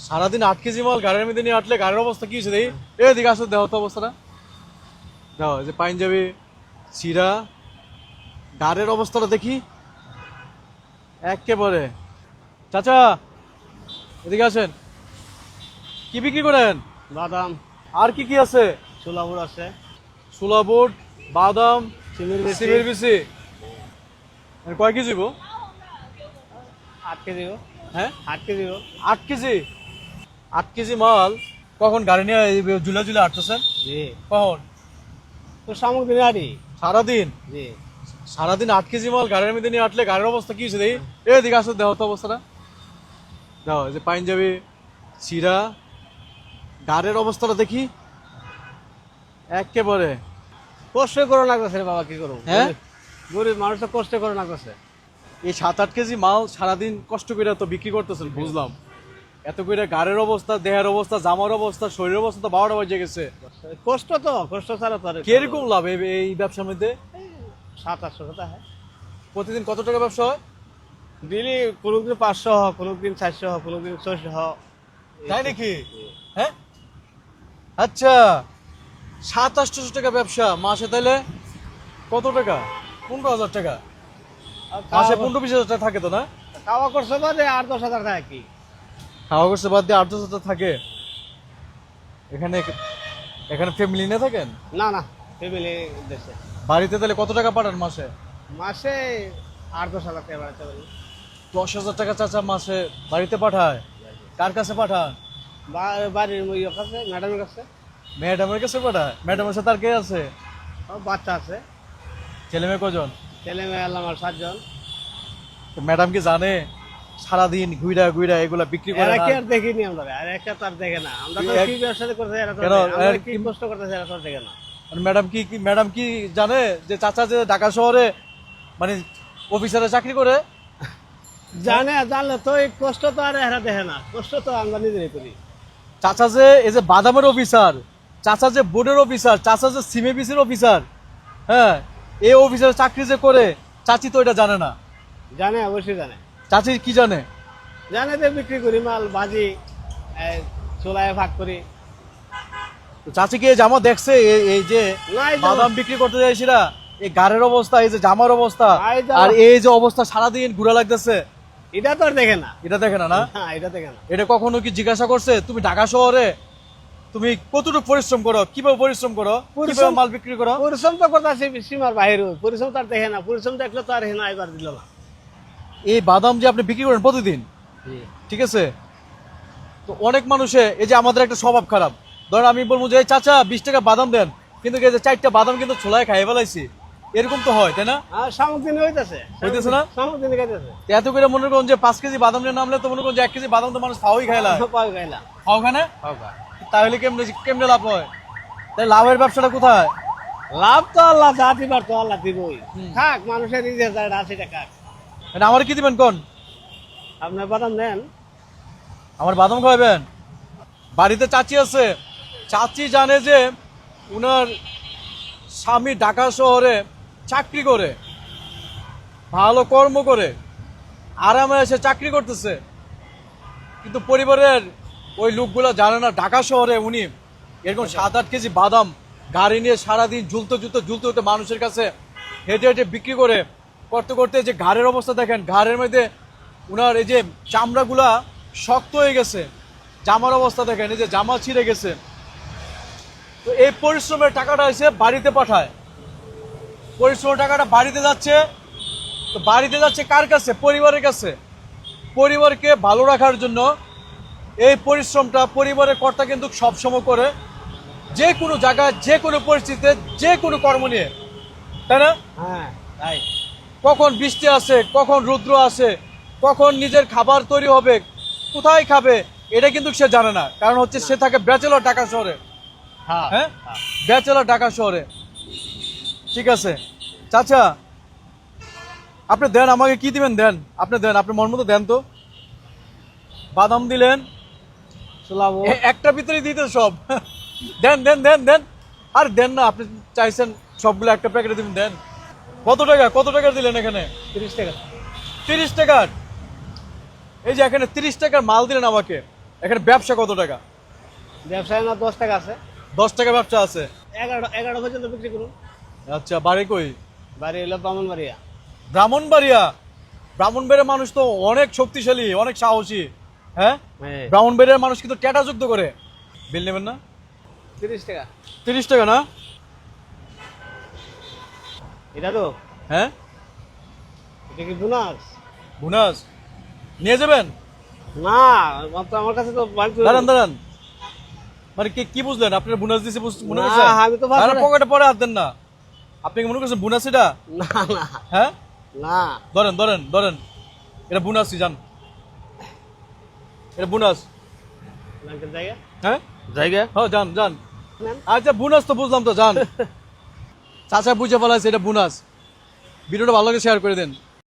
সারাদিন 8 কেজি মাল গাড়ির মধ্যে নিয়ে আটলে গাড়ির অবস্থা কি হয়েছে দেখি। এদিকে আসো, দেওয়া তো অবস্থাটা দাও। যে পাঞ্জাবি সিরা গাড়ির অবস্থাটা দেখি একেবারে। চাচা এদিকে আসেন, কি বিক্রি করেন? বাদাম, আর কি কি আছে? ছোলা বুট আছে, ছোলা বুট, বাদাম, সিমের সিমের বিচি। কয় কেজি গো? 8 কেজি গো। হ্যাঁ 8 কেজি গো। 8 কেজি। 8 কেজি মাল কখন গাড়ি নিয়ে ঝুলা ঝুলা আটতেছেন? জি, কখন? তো সামগ্রী আরি। সারাদিন? জি, সারাদিন 8 কেজি মাল গাড়ির মধ্যে নিয়ে আটলে গাড়ির অবস্থা কি হয়েছে দেখি। এদিকে আসো, দেওয়া তো অবস্থাটা দাও। যে পাঞ্জাবি সিরা গাড়ির অবস্থাটা দেখি একেবারে। কষ্ট করে না করছে রে বাবা, কি করবো? হ্যাঁ? গরিব মানুষ তো কষ্ট করে না করছে। এই 7-8 কেজি মাল সারাদিন কষ্ট করে তো বিক্রি করতেছেন, বুঝলাম। এত করে গাড়ির অবস্থা, দেহের অবস্থা, জামার অবস্থা, শরীরের অবস্থা তো 12টা বাজে গেছে। কষ্ট তো, কষ্ট ছাড়া তো আর কিরকম লাভ এই ব্যবসার মধ্যে? 700-800 টাকা হয় প্রতিদিন কত টাকা ব্যবসা হয়? ডেলি। কোনোদিন 500 হয়, কোনোদিন 400 হয়, কোনোদিন 600 হয়। তাই নাকি? হ্যাঁ, আচ্ছা। 700-800 টাকা ব্যবসা মাসে, তাহলে কত টাকা? 15,000 টাকা আর মাসে। খাওয়া- 15-20,000 টাকা থাকে তো না? খাওয়া খরচা বাদে 8-10 হাজার টাকা কি? খাওয়া খরচা বাদ দিয়ে 8-10,000 টাকা থাকে। এখানে এখানে ফ্যামিলি নিয়ে থাকেন? না না, ফ্যামিলি দেশে। বাড়িতে তাহলে কত টাকা পাঠান মাসে? মাসে 8-10 হাজার টাকা বাড়াতে পারি। 10,000 টাকা চাচা মাসে বাড়িতে পাঠায়? কার কাছে পাঠান? বাড়ির ইয়ে কাছে, ম্যাডামের কাছে। ম্যাডামের কাছে পাঠায়? ম্যাডামের সাথে আর কে আছে? সব বাচ্চা আছে, ছেলে মেয়ে কজন? ছেলে মেয়ে আল্লাহ আমার 7 জন। তো ম্যাডাম কি জানে সারাদিন ঘুইরা ঘুইরা এগুলা বিক্রি করে এরা না? কি আর দেখিনি আমরা, আর একটা তো আর দেখে না। আমরা তো কি ব্যবসা করতে, এরা তো কেন? দেখে না। আমরা এর কি কষ্ট করতেছে, এরা তো আর দেখে না। আর ম্যাডাম কি জানে যে চাচা যে ঢাকা শহরে মানে অফিসারে চাকরি করে? জানে, জানলে তো এই কষ্ট তো আর এরা দেখে না। কষ্ট তো আমরা নিজেরাই করি। চাচা যে এই যে বাদামের অফিসার, চাচা যে বোর্ডের অফিসার, চাচা যে সিমে বিসির অফিসার, হ্যাঁ, এই অফিসারের চাকরি যে করে, চাচি তো এটা জানে না। জানে, অবশ্যই জানে। চাচি কি জানে? জানে যে বিক্রি করি মাল, ভাজি, চোলায় ভাগ করি। তো চাচি কি এই জামা দেখছে? এই যে নাই জামা। বাদাম বিক্রি করতে যাইছিরা, এই গাড়ির অবস্থা, এই যে জামার অবস্থা, নাই জামা। আর এই যে অবস্থা সারাদিন ঘুরা লাগতেছে, এটা তো আর দেখে না। এটা দেখে না? না, হ্যাঁ, এটা দেখে না। এটা কখনো কি জিজ্ঞাসা করছে তুমি ঢাকা শহরে তুমি কতটুকু পরিশ্রম করো, কিভাবে পরিশ্রম করো, কিভাবে মাল বিক্রি করো? পরিশ্রম তো করতেছে সীমার বাইরে। পরিশ্রম তো আর দেখে না। পরিশ্রম দেখলে তো আর হেনা এবার দিল না। এই বাদাম যে আপনি বিক্রি করেন প্রতিদিন, ঠিক আছে, তো অনেক মানুষে এই যে আমাদের একটা স্বভাব খারাপ। ধরেন আমি বলবো যে এই চাচা 20 টাকা বাদাম দেন, কিন্তু এই যে 4টা বাদাম কিন্তু ছোলায় খাইয়ে ফেলাইছি, এরকম তো হয়, তাই না? আর সামগ্রী হইতেছে, হইতেছে না? সামগ্রী খাইতেছে। তো এত করে মনে করুন যে 5 কেজি বাদাম নিয়ে নামলে তো মনে করুন যে 1 কেজি বাদাম তো মানুষ খাওয়াই খাইলা, পাও গাইলা। খাও খানে, তাহলে কেমনে কেমনে লাভ হয়? তাই লাভের ব্যবসাটা কোথায়? লাভ তো আল্লাহ যা দিবার তো আল্লাহ দিবই। খাক, মানুষের নিজের জায়গা আছে, এটা খাক। মানে আমার কি দিবেন কোন? আপনার বাদাম নেন। আমার বাদাম খাওয়াবেন? বাড়িতে চাচি আছে, চাচি জানে যে উনার স্বামী ঢাকা শহরে চাকরি করে, ভালো কর্ম করে, আরামে এসে চাকরি করতেছে, কিন্তু পরিবারের ওই লোকগুলো জানে না ঢাকা শহরে উনি এরকম 7-8 কেজি বাদাম গাড়ি নিয়ে সারাদিন ঝুলতে ঝুলতে ঝুলতে ঝুলতে মানুষের কাছে হেঁটে হেঁটে বিক্রি করে করতে করতে যে ঘাড়ের অবস্থা দেখেন, ঘাড়ের মধ্যে উনার এই যে চামড়াগুলা শক্ত হয়ে গেছে, জামার অবস্থা দেখেন, এই যে জামা ছিঁড়ে গেছে। তো এই পরিশ্রমের টাকাটা এসে বাড়িতে পাঠায়, পরিশ্রমের টাকাটা বাড়িতে যাচ্ছে, তো বাড়িতে যাচ্ছে কার কাছে? পরিবারের কাছে। পরিবারকে ভালো রাখার জন্য এই পরিশ্রমটা পরিবারের কর্তা কিন্তু সবসময় করে, যে কোনো জায়গায়, যে কোনো পরিস্থিতিতে, যে কোনো কর্ম নিয়ে, তাই না? হ্যাঁ, তাই। কখন বৃষ্টি আসে, কখন রৌদ্র আসে, কখন নিজের খাবার তৈরি হবে, কোথায় খাবে, এটা কিন্তু সে জানে না। কারণ হচ্ছে সে থাকে ব্যাচেলর ঢাকা শহরে। হ্যাঁ, হ্যাঁ, ব্যাচেলর ঢাকা শহরে। ঠিক আছে চাচা, আপনি দেন, আমাকে কি দিবেন দেন, আপনি দেন, আপনি মন মতো দেন তো। বাদাম দিলেন, চুলাবো। একটা ভিতরে দিতে সব দেন দেন দেন দেন। আর দেন না, আপনি চাইছেন সবগুলো একটা প্যাকেটে দিবেন, দেন। কত টাকা, কত টাকা দিলেন এখানে? 30 টাকা। 30 টাকার? এই যে এখানে 30 টাকার মাল দিলেন আমাকে, এখানে ব্যবসা কত টাকা? ব্যবসায় না 10 টাকা আছে, 10 টাকা ব্যবসা আছে। 11 পর্যন্ত বিক্রি করুন। আচ্ছা, বাড়ি কই? বাড়ি হলো ব্রাহ্মণবাড়িয়া। ব্রাহ্মণবাড়িয়া। ব্রাহ্মণবাড়িয়ার মানুষ তো অনেক শক্তিশালী, অনেক সাহসী। হ্যাঁ, হ্যাঁ, ব্রাহ্মণবাড়িয়ার মানুষ কিন্তু ট্যাটা যুদ্ধ করে। বিল নেবেন না? 30 টাকা। 30 টাকা না? এটা তো, হ্যাঁ, এটা কি বোনাস? বোনাস নিয়ে যাবেন? না, মাত্র আমার কাছে তো বাড়িতে। দাঁড়ান দাঁড়ান, মানে কি কি বুঝলেন? আপনার বোনাস দিছে মনে না, করছেন? আমি তো ভাবছি- আরে পকেটে পরে হাত দেন না। আপনি কি মনে করছেন বোনাস এটা? না না হ্যাঁ, না, ধরেন ধরেন ধরেন, এটা বোনাসই, যান, এটা বোনাস। ব্যাংকের জায়গা হ্যাঁ জায়গা হ্যাঁ, যান যান। নেন। আচ্ছা, বোনাস তো বুঝলাম তো, যান। চাচা বুঝে ফেলাইছে এটা বোনাস। ভিডিওটা ভালো লাগে শেয়ার করে দেন।